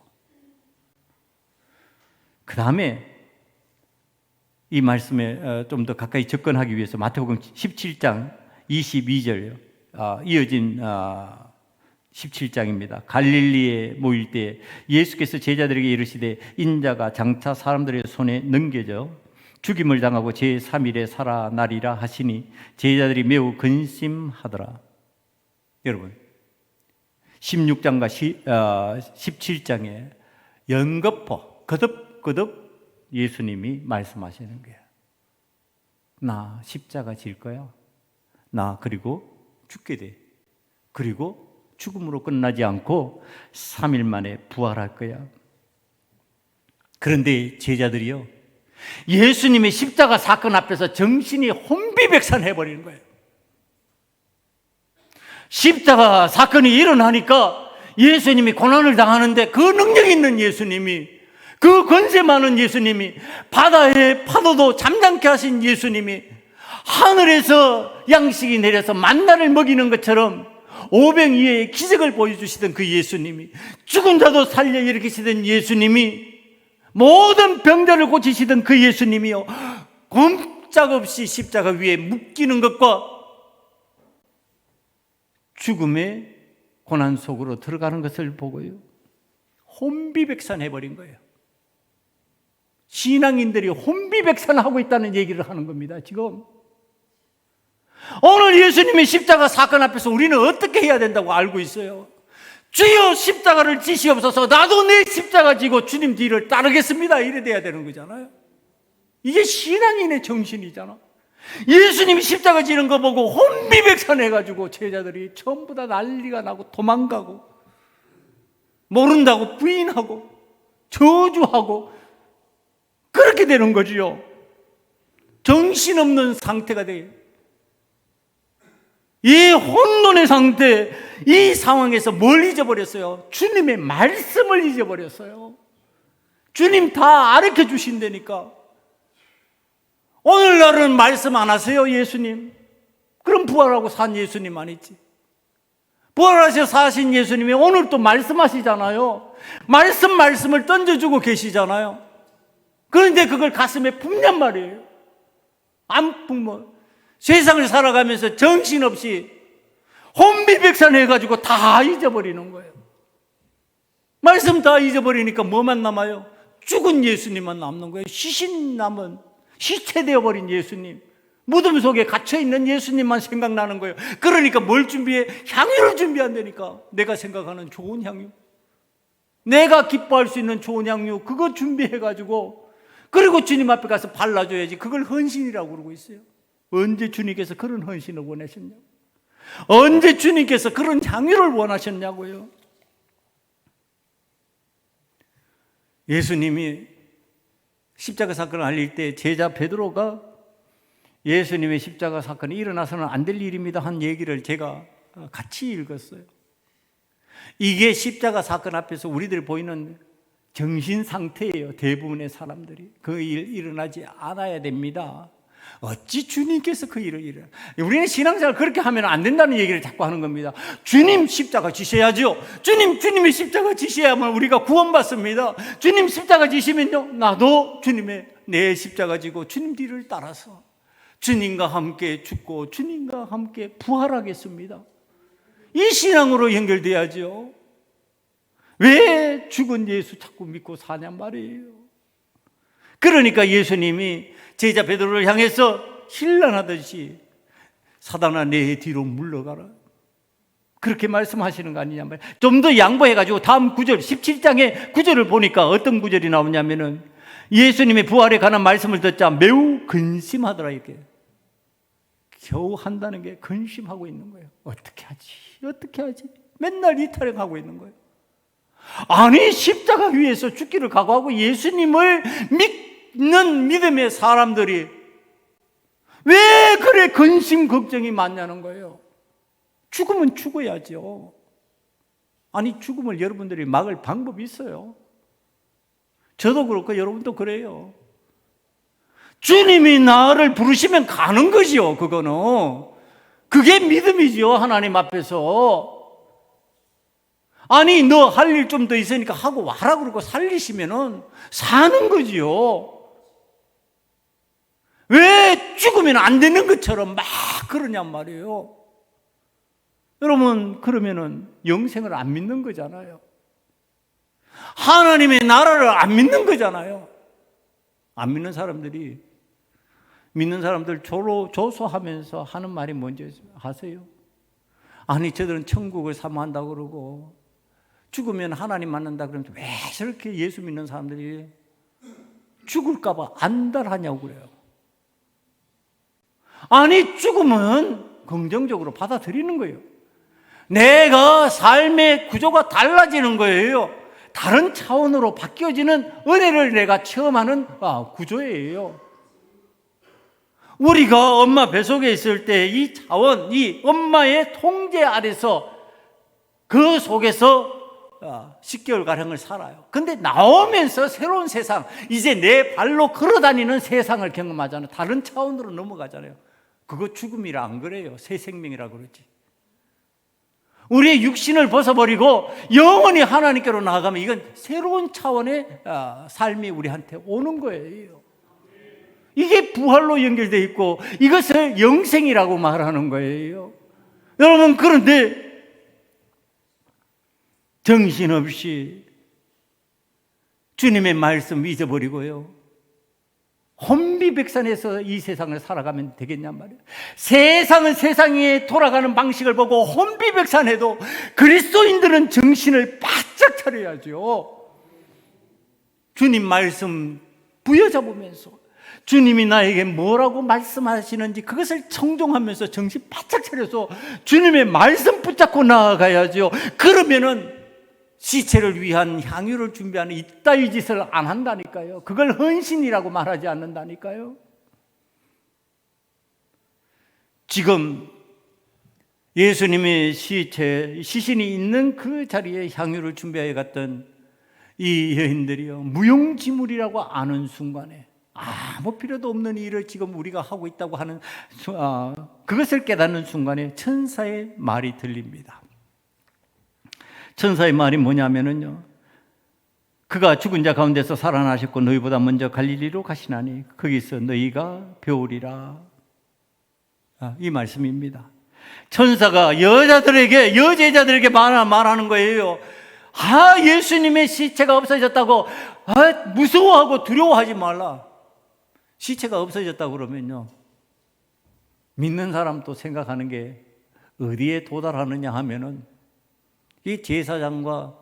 그 다음에 이 말씀에 좀 더 가까이 접근하기 위해서 마태복음 17장 22절 이어진 17장입니다. 갈릴리에 모일 때 예수께서 제자들에게 이르시되 인자가 장차 사람들의 손에 넘겨져 죽임을 당하고 제3일에 살아나리라 하시니 제자들이 매우 근심하더라. 여러분, 16장과 17장에 연거푸 거듭거듭 예수님이 말씀하시는 거예요. 나 십자가 질 거야. 나 그리고 죽게 돼. 그리고 죽음으로 끝나지 않고 3일 만에 부활할 거야. 그런데 제자들이요, 예수님의 십자가 사건 앞에서 정신이 혼비백산해버리는 거예요. 십자가 사건이 일어나니까 예수님이 고난을 당하는데 그 능력 있는 예수님이, 그 권세 많은 예수님이, 바다의 파도도 잠잠케 하신 예수님이, 하늘에서 양식이 내려서 만나를 먹이는 것처럼 오병이어의 기적을 보여주시던 그 예수님이, 죽은 자도 살려 일으키시던 예수님이, 모든 병자를 고치시던 그 예수님이요, 꼼짝없이 십자가 위에 묶이는 것과 죽음의 고난 속으로 들어가는 것을 보고요, 혼비백산해버린 거예요. 신앙인들이 혼비백산하고 있다는 얘기를 하는 겁니다. 지금 오늘 예수님의 십자가 사건 앞에서 우리는 어떻게 해야 된다고 알고 있어요? 주여 십자가를 지시옵소서, 나도 내 십자가 지고 주님 뒤를 따르겠습니다, 이래 돼야 되는 거잖아요. 이게 신앙인의 정신이잖아. 예수님이 십자가 지는 거 보고 혼비백산해가지고 제자들이 전부 다 난리가 나고 도망가고, 모른다고 부인하고 저주하고 그렇게 되는 거지요. 정신없는 상태가 돼요. 이 혼돈의 상태, 이 상황에서 뭘 잊어버렸어요? 주님의 말씀을 잊어버렸어요. 주님 다 가르쳐 주신다니까. 오늘날은 말씀 안 하세요, 예수님? 그럼 부활하고 산 예수님 아니지? 부활하셔 사신 예수님이 오늘 또 말씀하시잖아요. 말씀을 던져주고 계시잖아요. 그런데 그걸 가슴에 품냔 말이에요. 안 품어. 세상을 살아가면서 정신없이 혼비백산해가지고 다 잊어버리는 거예요. 말씀 다 잊어버리니까 뭐만 남아요? 죽은 예수님만 남는 거예요. 시신 남은, 시체 되어버린 예수님, 무덤 속에 갇혀있는 예수님만 생각나는 거예요. 그러니까 뭘 준비해? 향유를 준비한다니까. 내가 생각하는 좋은 향유, 내가 기뻐할 수 있는 좋은 향유, 그거 준비해가지고, 그리고 주님 앞에 가서 발라줘야지. 그걸 헌신이라고 그러고 있어요. 언제 주님께서 그런 헌신을 원하셨냐고, 언제 주님께서 그런 향유를 원하셨냐고요. 예수님이 십자가 사건을 알릴 때 제자 베드로가 예수님의 십자가 사건이 일어나서는 안 될 일입니다 한 얘기를 제가 같이 읽었어요. 이게 십자가 사건 앞에서 우리들 보이는 정신 상태예요. 대부분의 사람들이 그 일 일어나지 않아야 됩니다. 어찌 주님께서 그 일을 일어나? 우리는 신앙생활 그렇게 하면 안 된다는 얘기를 자꾸 하는 겁니다. 주님 십자가 지셔야죠. 주님의 십자가 지셔야만 우리가 구원받습니다. 주님 십자가 지시면요, 나도 내 십자가 지고 주님 뒤를 따라서 주님과 함께 죽고 주님과 함께 부활하겠습니다. 이 신앙으로 연결돼야죠. 왜 죽은 예수 자꾸 믿고 사냔 말이에요. 그러니까 예수님이 제자 베드로를 향해서 신란하듯이 사단아 내 뒤로 물러가라, 그렇게 말씀하시는 거 아니냐 말이에요. 좀 더 양보해가지고 다음 구절 17장의 구절을 보니까 어떤 구절이 나오냐면은 예수님의 부활에 관한 말씀을 듣자 매우 근심하더라, 이렇게. 겨우 한다는 게 근심하고 있는 거예요. 어떻게 하지? 맨날 이탈하고 있는 거예요. 아니 십자가 위에서 죽기를 각오하고 예수님을 믿는 믿음의 사람들이 왜 그래 근심 걱정이 많냐는 거예요. 죽으면 죽어야죠. 아니 죽음을 여러분들이 막을 방법이 있어요. 저도 그렇고 여러분도 그래요. 주님이 나를 부르시면 가는 거지요. 그게 믿음이지요. 하나님 앞에서. 아니 너 할 일 좀 더 있으니까 하고 와라 그러고 살리시면은 사는 거지요. 왜 죽으면 안 되는 것처럼 막 그러냔 말이에요. 여러분, 그러면은 영생을 안 믿는 거잖아요. 하나님의 나라를 안 믿는 거잖아요. 안 믿는 사람들이 믿는 사람들 조소하면서 하는 말이 뭔지 아세요? 아니 저들은 천국을 사모한다고 그러고 죽으면 하나님 만난다 그러면 왜 저렇게 예수 믿는 사람들이 죽을까 봐 안달하냐고 그래요. 아니, 죽으면 긍정적으로 받아들이는 거예요. 내가 삶의 구조가 달라지는 거예요. 다른 차원으로 바뀌어지는 은혜를 내가 체험하는 구조예요. 우리가 엄마 뱃속에 있을 때 이 차원, 이 엄마의 통제 아래서 그 속에서 10개월가량을 살아요. 근데 나오면서 새로운 세상, 이제 내 발로 걸어다니는 세상을 경험하잖아요. 다른 차원으로 넘어가잖아요. 그거 죽음이라 안 그래요. 새 생명이라 그러지. 우리의 육신을 벗어버리고 영원히 하나님께로 나아가면 이건 새로운 차원의 삶이 우리한테 오는 거예요. 이게 부활로 연결되어 있고 이것을 영생이라고 말하는 거예요. 여러분, 그런데 정신없이 주님의 말씀 잊어버리고요, 혼비백산해서 이 세상을 살아가면 되겠냔 말이에요. 세상은 세상에 돌아가는 방식을 보고 혼비백산해도 그리스도인들은 정신을 바짝 차려야죠. 주님 말씀 부여잡으면서 주님이 나에게 뭐라고 말씀하시는지 그것을 청종하면서 정신 바짝 차려서 주님의 말씀 붙잡고 나아가야죠. 그러면은 시체를 위한 향유를 준비하는 이따위 짓을 안 한다니까요. 그걸 헌신이라고 말하지 않는다니까요. 지금 예수님의 시신이 있는 그 자리에 향유를 준비하여 갔던 이 여인들이요, 무용지물이라고 아는 순간에 아무 필요도 없는 일을 지금 우리가 하고 있다고 하는 그것을 깨닫는 순간에 천사의 말이 들립니다. 천사의 말이 뭐냐면요, 그가 죽은 자 가운데서 살아나셨고 너희보다 먼저 갈릴리로 가시나니 거기서 너희가 배우리라. 이 말씀입니다. 천사가 여제자들에게 말하는 거예요. 예수님의 시체가 없어졌다고 무서워하고 두려워하지 말라. 시체가 없어졌다고 그러면요, 믿는 사람도 생각하는 게 어디에 도달하느냐 하면은 이 제사장과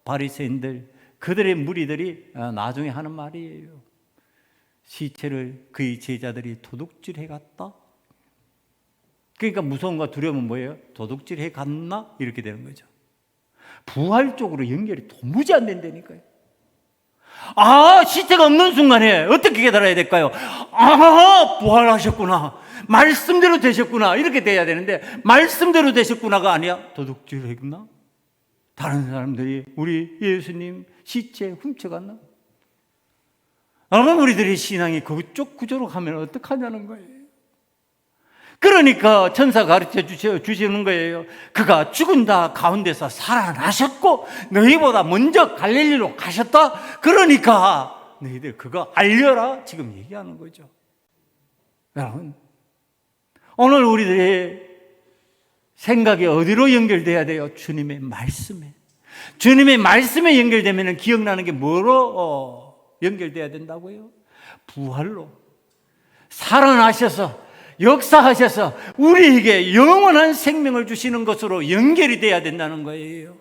바리새인들, 그들의 무리들이 나중에 하는 말이에요. 시체를 그의 제자들이 도둑질해 갔다. 그러니까 무서움과 두려움은 뭐예요? 도둑질해 갔나? 이렇게 되는 거죠. 부활 쪽으로 연결이 도무지 안 된다니까요. 시체가 없는 순간에 어떻게 깨달아야 될까요? 부활하셨구나, 말씀대로 되셨구나, 이렇게 돼야 되는데 말씀대로 되셨구나가 아니야. 도둑질했나? 다른 사람들이 우리 예수님 시체 훔쳐갔나? 여러분, 우리들의 신앙이 그쪽 구조로 가면 어떡하냐는 거예요. 그러니까 천사가 가르쳐 주시는 거예요. 그가 죽은 자 가운데서 살아나셨고 너희보다 먼저 갈릴리로 가셨다. 그러니까 너희들 그거 알려라, 지금 얘기하는 거죠. 여러분, 오늘 우리들의 생각이 어디로 연결돼야 돼요? 주님의 말씀에. 주님의 말씀에 연결되면 기억나는 게 뭐로 연결돼야 된다고요? 부활로. 살아나셔서 역사하셔서 우리에게 영원한 생명을 주시는 것으로 연결이 돼야 된다는 거예요.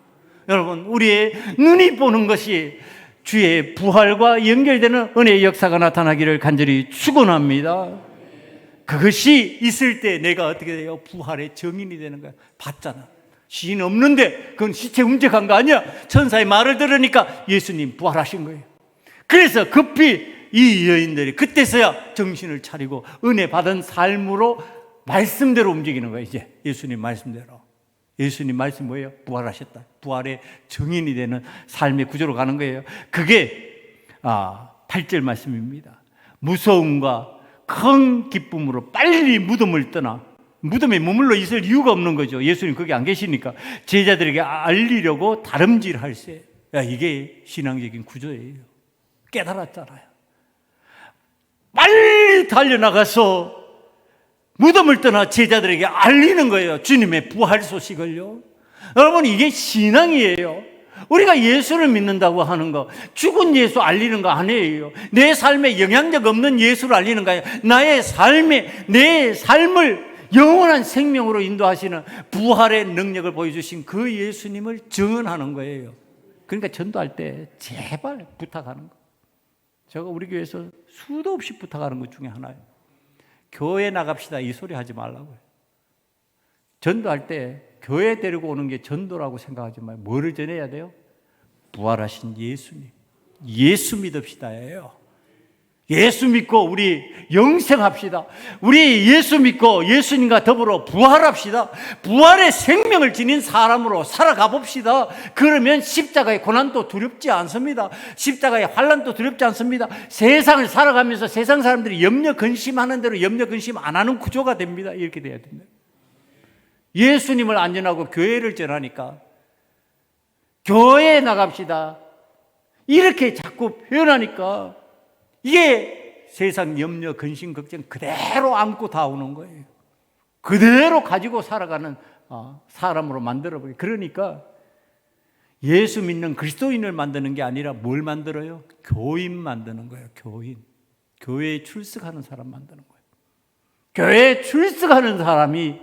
여러분, 우리의 눈이 보는 것이 주의 부활과 연결되는 은혜의 역사가 나타나기를 간절히 축원합니다. 그것이 있을 때 내가 어떻게 돼요? 부활의 증인이 되는 거야. 봤잖아. 시인 없는데 그건 시체 훔쳐간 거 아니야. 천사의 말을 들으니까 예수님 부활하신 거예요. 그래서 급히 이 여인들이 그때서야 정신을 차리고 은혜 받은 삶으로 말씀대로 움직이는 거예요. 이제 예수님 말씀대로. 예수님 말씀 뭐예요? 부활하셨다. 부활의 증인이 되는 삶의 구조로 가는 거예요. 그게 8절 말씀입니다. 무서움과 큰 기쁨으로 빨리 무덤을 떠나, 무덤에 머물러 있을 이유가 없는 거죠. 예수님 거기 안 계시니까 제자들에게 알리려고 다름질할세. 이게 신앙적인 구조예요. 깨달았잖아요. 빨리 달려나가서 무덤을 떠나 제자들에게 알리는 거예요. 주님의 부활 소식을요. 여러분, 이게 신앙이에요. 우리가 예수를 믿는다고 하는 거, 죽은 예수 알리는 거 아니에요. 내 삶에 영향력 없는 예수를 알리는 거예요. 나의 삶에, 내 삶을 영원한 생명으로 인도하시는 부활의 능력을 보여주신 그 예수님을 증언하는 거예요. 그러니까 전도할 때 제발 부탁하는 거. 제가 우리 교회에서 수도 없이 부탁하는 것 중에 하나예요. 교회 나갑시다 이 소리 하지 말라고요. 전도할 때 교회 데리고 오는 게 전도라고 생각하지 말고 뭐를 전해야 돼요? 부활하신 예수님. 예수 믿읍시다예요. 예수 믿고 우리 영생합시다. 우리 예수 믿고 예수님과 더불어 부활합시다. 부활의 생명을 지닌 사람으로 살아가 봅시다. 그러면 십자가의 고난도 두렵지 않습니다. 십자가의 환난도 두렵지 않습니다. 세상을 살아가면서 세상 사람들이 염려 근심하는 대로 염려 근심 안 하는 구조가 됩니다. 이렇게 돼야 됩니다. 예수님을 안전하고 교회를 전하니까 교회에 나갑시다. 이렇게 자꾸 표현하니까 이게 세상 염려, 근심, 걱정 그대로 안고 다 오는 거예요. 그대로 가지고 살아가는 사람으로 만들어버려요. 그러니까 예수 믿는 그리스도인을 만드는 게 아니라 뭘 만들어요? 교인 만드는 거예요. 교인. 교회에 출석하는 사람 만드는 거예요. 교회에 출석하는 사람이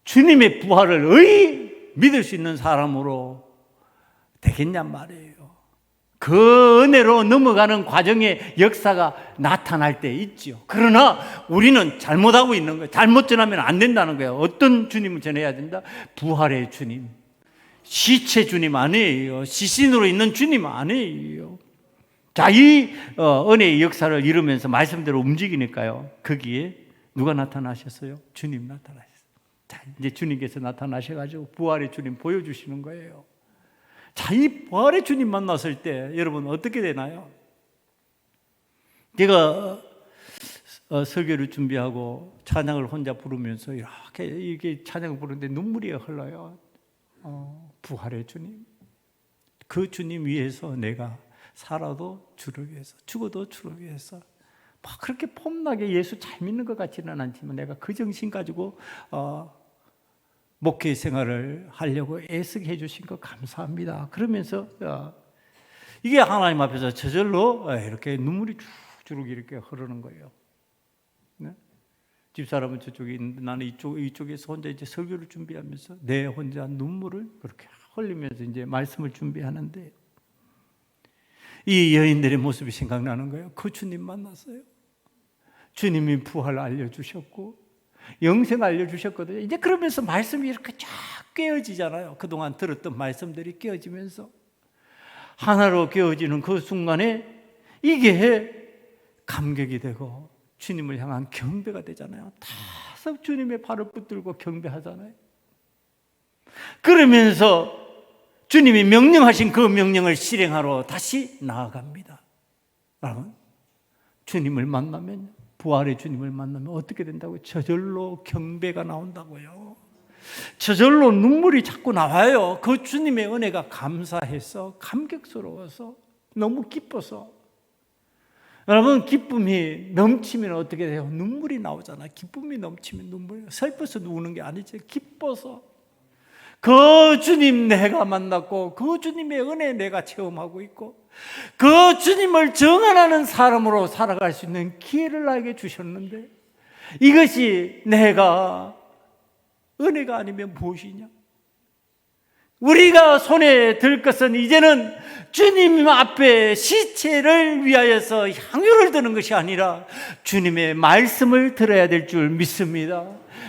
주님의 부활을 믿을 수 있는 사람으로 되겠냔 말이에요. 그 은혜로 넘어가는 과정의 역사가 나타날 때 있죠. 그러나 우리는 잘못하고 있는 거예요. 잘못 전하면 안 된다는 거예요. 어떤 주님을 전해야 된다? 부활의 주님. 시체 주님 아니에요. 시신으로 있는 주님 아니에요. 자, 이 은혜의 역사를 이루면서 말씀대로 움직이니까요. 거기에 누가 나타나셨어요? 주님 나타나셨어요. 자, 이제 주님께서 나타나셔가지고 부활의 주님 보여주시는 거예요. 자, 이 부활의 주님 만났을 때 여러분 어떻게 되나요? 제가 설교를 준비하고 찬양을 혼자 부르면서 이렇게 찬양을 부르는데 눈물이 흘러요. 부활의 주님, 그 주님 위해서 내가 살아도 주를 위해서, 죽어도 주를 위해서. 막 그렇게 폼나게 예수 잘 믿는 것 같지는 않지만 내가 그 정신 가지고 목회 생활을 하려고 애쓰게 해주신 거 감사합니다. 그러면서 이게 하나님 앞에서 저절로 이렇게 눈물이 쭉쭉 이렇게 흐르는 거예요. 네? 집사람은 저쪽에 있는데 나는 이쪽에서 혼자 이제 설교를 준비하면서 내 혼자 눈물을 그렇게 흘리면서 이제 말씀을 준비하는데 이 여인들의 모습이 생각나는 거예요. 그 주님 만났어요. 주님이 부활 알려주셨고 영생 알려주셨거든요. 이제 그러면서 말씀이 이렇게 쫙 깨어지잖아요. 그동안 들었던 말씀들이 깨어지면서 하나로 깨어지는 그 순간에 이게 감격이 되고 주님을 향한 경배가 되잖아요. 다 주님의 발을 붙들고 경배하잖아요. 그러면서 주님이 명령하신 그 명령을 실행하러 다시 나아갑니다. 여러분, 주님을 만나면, 부활의 주님을 만나면 어떻게 된다고요? 저절로 경배가 나온다고요. 저절로 눈물이 자꾸 나와요. 그 주님의 은혜가 감사해서, 감격스러워서, 너무 기뻐서. 여러분, 기쁨이 넘치면 어떻게 돼요? 눈물이 나오잖아요. 기쁨이 넘치면 눈물이. 슬퍼서 우는 게 아니죠. 기뻐서. 그 주님 내가 만났고 그 주님의 은혜 내가 체험하고 있고 그 주님을 정언하는 사람으로 살아갈 수 있는 기회를 나에게 주셨는데 이것이 내가 은혜가 아니면 무엇이냐? 우리가 손에 들 것은 이제는 주님 앞에 시체를 위하여서 향유를 드는 것이 아니라 주님의 말씀을 들어야 될 줄 믿습니다.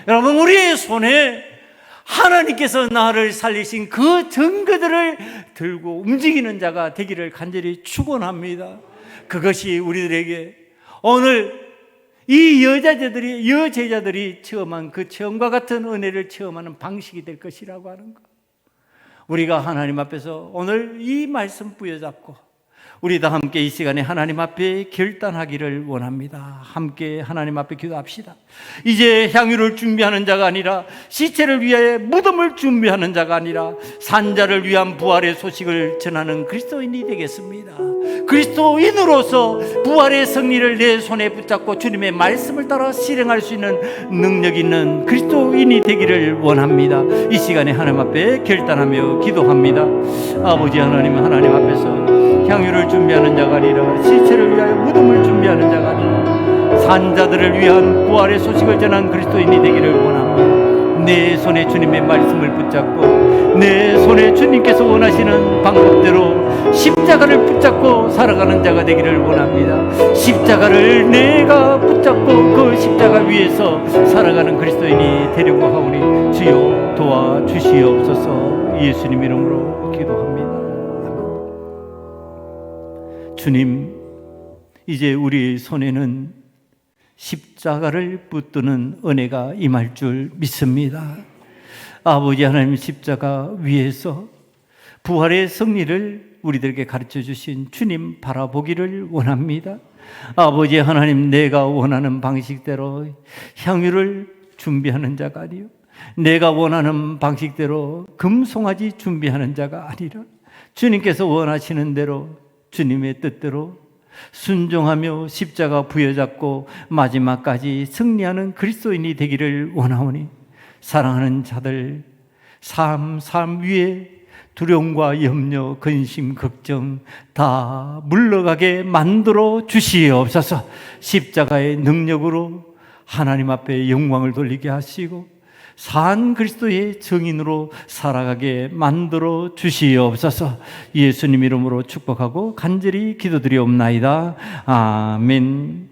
여러분, 우리의 손에 하나님께서 나를 살리신 그 증거들을 들고 움직이는 자가 되기를 간절히 축원합니다. 그것이 우리들에게 오늘 이 여제자들이 체험한 그 체험과 같은 은혜를 체험하는 방식이 될 것이라고 하는 것. 우리가 하나님 앞에서 오늘 이 말씀 부여잡고 우리 다 함께 이 시간에 하나님 앞에 결단하기를 원합니다. 함께 하나님 앞에 기도합시다. 이제 향유를 준비하는 자가 아니라 시체를 위해 무덤을 준비하는 자가 아니라 산자를 위한 부활의 소식을 전하는 그리스도인이 되겠습니다. 그리스도인으로서 부활의 승리를 내 손에 붙잡고 주님의 말씀을 따라 실행할 수 있는 능력 있는 그리스도인이 되기를 원합니다. 이 시간에 하나님 앞에 결단하며 기도합니다. 아버지 하나님, 하나님 앞에서 향유를 준비하는 자가 아니라 시체를 위하여 무덤을 준비하는 자가 아니라 산자들을 위한 부활의 소식을 전한 그리스도인이 되기를 원합니다. 내 손에 주님의 말씀을 붙잡고 내 손에 주님께서 원하시는 방법대로 십자가를 붙잡고 살아가는 자가 되기를 원합니다. 십자가를 내가 붙잡고 그 십자가 위에서 살아가는 그리스도인이 되려고 하오니 주여 도와주시옵소서. 예수님 이름으로 기도합니다. 주님, 이제 우리 손에는 십자가를 붙드는 은혜가 임할 줄 믿습니다. 아버지 하나님, 십자가 위에서 부활의 승리를 우리들에게 가르쳐 주신 주님 바라보기를 원합니다. 아버지 하나님, 내가 원하는 방식대로 향유를 준비하는 자가 아니요 내가 원하는 방식대로 금송아지 준비하는 자가 아니라 주님께서 원하시는 대로 주님의 뜻대로 순종하며 십자가 부여잡고 마지막까지 승리하는 그리스도인이 되기를 원하오니 사랑하는 자들 삶 위에 두려움과 염려, 근심, 걱정 다 물러가게 만들어 주시옵소서. 십자가의 능력으로 하나님 앞에 영광을 돌리게 하시고 산 그리스도의 증인으로 살아가게 만들어 주시옵소서. 예수님 이름으로 축복하고 간절히 기도드리옵나이다. 아멘.